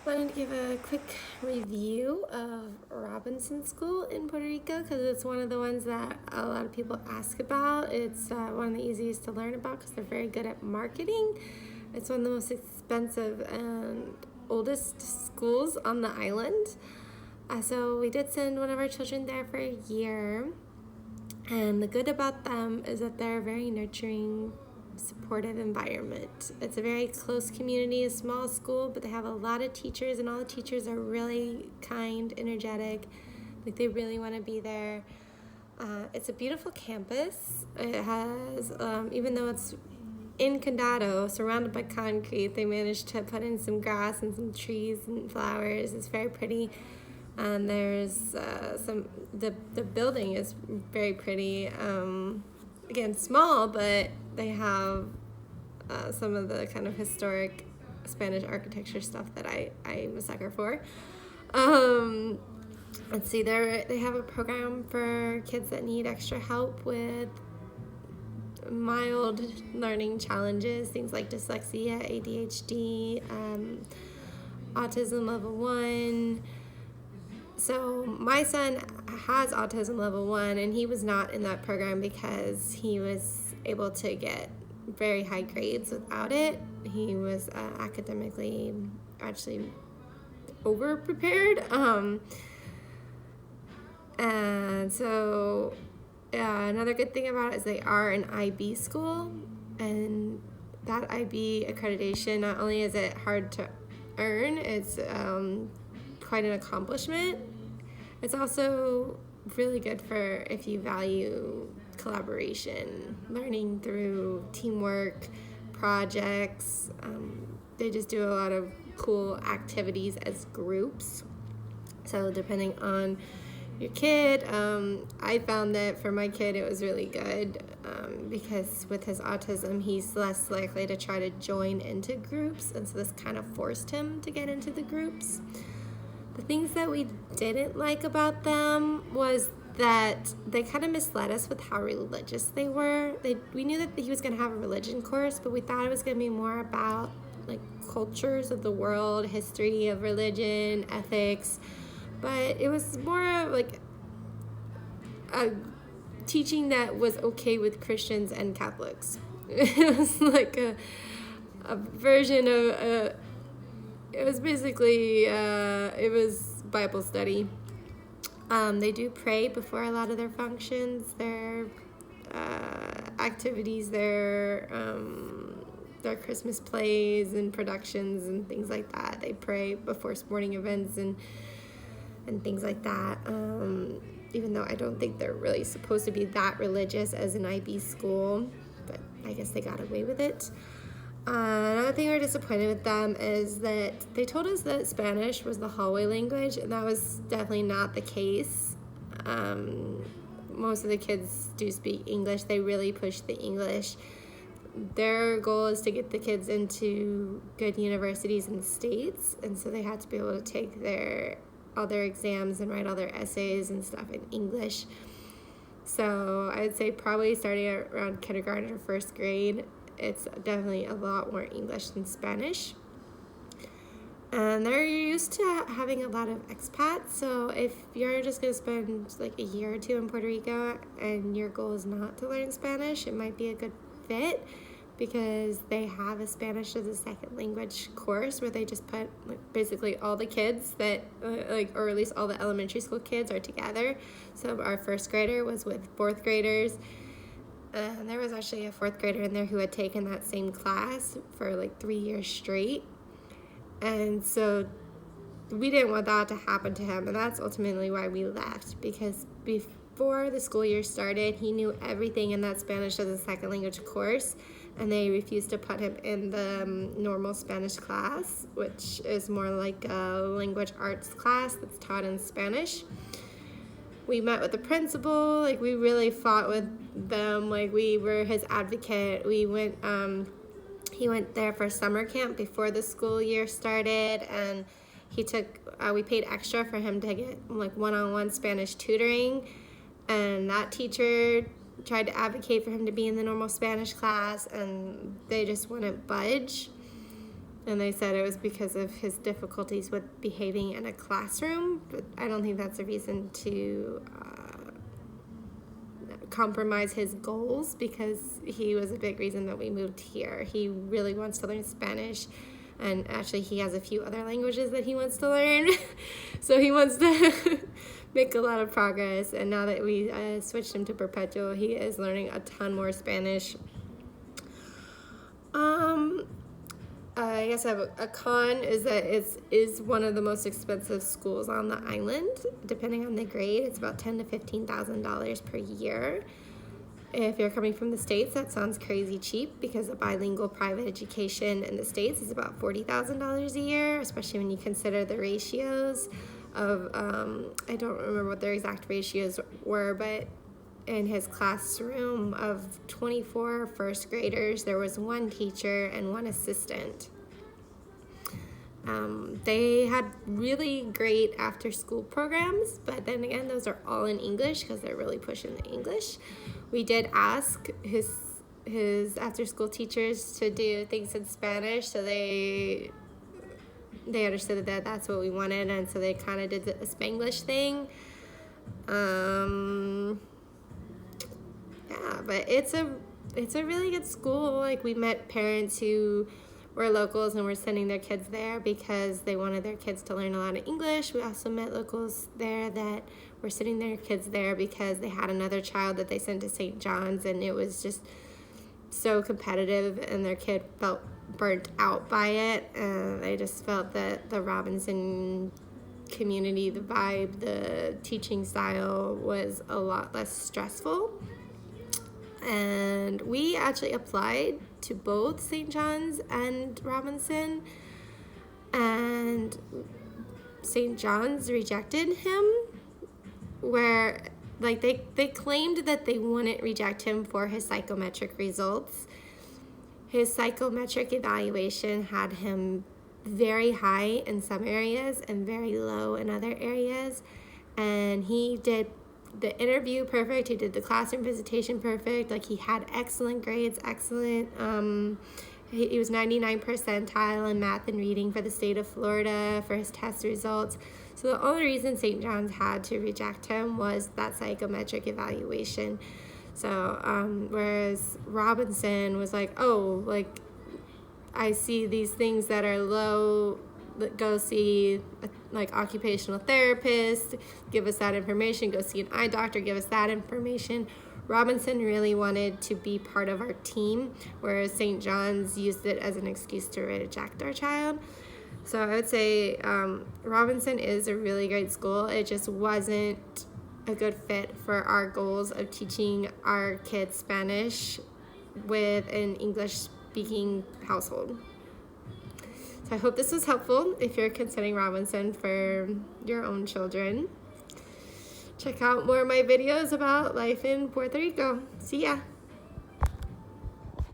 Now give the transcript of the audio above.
Wanted to give a quick review of Robinson School in Puerto Rico because it's one of the ones that a lot of people ask about. It's one of the easiest to learn about because they're very good at marketing. It's one of the most expensive and oldest schools on the island. So we did send one of our children there for a year. And the good about them is that they're very nurturing, supportive environment. It's a very close community, a small school, but they have a lot of teachers, and all the teachers are really kind, energetic, like they really want to be there. It's a beautiful campus. It has, even though it's in Condado, surrounded by concrete, they managed to put in some grass and some trees and flowers. It's very pretty. And there's the building is very pretty. Again, small, but they have some of the kind of historic Spanish architecture stuff that I'm a sucker for. Let's see, they have a program for kids that need extra help with mild learning challenges, things like dyslexia, ADHD, autism level 1. So my son has autism level 1, and he was not in that program because he was able to get very high grades without it. He was academically actually over-prepared. And so another good thing about it is they are an IB school, and that IB accreditation, not only is it hard to earn, it's quite an accomplishment. It's also really good for if you value collaboration, learning through teamwork, projects. They just do a lot of cool activities as groups. So depending on your kid, I found that for my kid it was really good because with his autism he's less likely to try to join into groups, and so this kind of forced him to get into the groups. The things that we didn't like about them was that they kind of misled us with how religious they were. We knew that he was going to have a religion course, but we thought it was going to be more about like cultures of the world, history of religion, ethics. But it was more like a teaching that was okay with Christians and Catholics. It was like a version of it was basically, it was Bible study. They do pray before a lot of their functions, their activities, their Christmas plays and productions and things like that. They pray before sporting events and things like that. Even though I don't think they're really supposed to be that religious as an IB school, but I guess they got away with it. Another thing we're disappointed with them is that they told us that Spanish was the hallway language, and that was definitely not the case. Most of the kids do speak English. They really push the English. Their goal is to get the kids into good universities in the States, and so they had to be able to take all their exams and write all their essays and stuff in English. So I'd say probably starting around kindergarten or first grade, it's definitely a lot more English than Spanish. And they're used to having a lot of expats. So if you're just going to spend like a year or two in Puerto Rico and your goal is not to learn Spanish, it might be a good fit because they have a Spanish as a second language course where they just put like basically all the kids that or at least all the elementary school kids are together. So our first grader was with fourth graders. And there was actually a fourth grader in there who had taken that same class for like 3 years straight. And so we didn't want that to happen to him. And that's ultimately why we left, because before the school year started, he knew everything in that Spanish as a second language course. And they refused to put him in the normal Spanish class, which is more like a language arts class that's taught in Spanish. We met with the principal, like we really fought with them, like we were his advocate. We went, he went there for summer camp before the school year started, and we paid extra for him to get like one-on-one Spanish tutoring, and that teacher tried to advocate for him to be in the normal Spanish class, and they just wouldn't budge. And they said it was because of his difficulties with behaving in a classroom, but I don't think that's a reason to compromise his goals, because he was a big reason that we moved here. He really wants to learn Spanish, and actually he has a few other languages that he wants to learn. So he wants to make a lot of progress, and now that we switched him to Perpetual, he is learning a ton more Spanish. I guess I have a con is that it is one of the most expensive schools on the island. Depending on the grade, it's about $10,000 to $15,000 per year. If you're coming from the States, that sounds crazy cheap, because a bilingual private education in the States is about $40,000 a year, especially when you consider the ratios of, I don't remember what their exact ratios were, but in his classroom of 24 first graders, there was one teacher and one assistant. They had really great after-school programs, but then again, those are all in English because they're really pushing the English. We did ask his after-school teachers to do things in Spanish, so they understood that that's what we wanted, and so they kind of did the Spanglish thing. Yeah, but it's a really good school. Like, we met parents who were locals and were sending their kids there because they wanted their kids to learn a lot of English. We also met locals there that were sending their kids there because they had another child that they sent to St. John's, and it was just so competitive, and their kid felt burnt out by it, and they just felt that the Robinson community, the vibe, the teaching style was a lot less stressful. And we actually applied to both St. John's and Robinson, and St. John's rejected him, where like they claimed that they wouldn't reject him for his psychometric results. His psychometric evaluation had him very high in some areas and very low in other areas, and he did the interview perfect. He did the classroom visitation perfect. Like, he had excellent grades, excellent. He was 99 percentile in math and reading for the state of Florida for his test results. So the only reason St. John's had to reject him was that psychometric evaluation. So whereas Robinson was like, oh, like, I see these things that are low, go see like occupational therapist, give us that information, go see an eye doctor, give us that information. Robinson really wanted to be part of our team, whereas St. John's used it as an excuse to reject our child. So I would say Robinson is a really great school. It just wasn't a good fit for our goals of teaching our kids Spanish with an English-speaking household. So I hope this was helpful if you're considering Robinson for your own children. Check out more of my videos about life in Puerto Rico. See ya!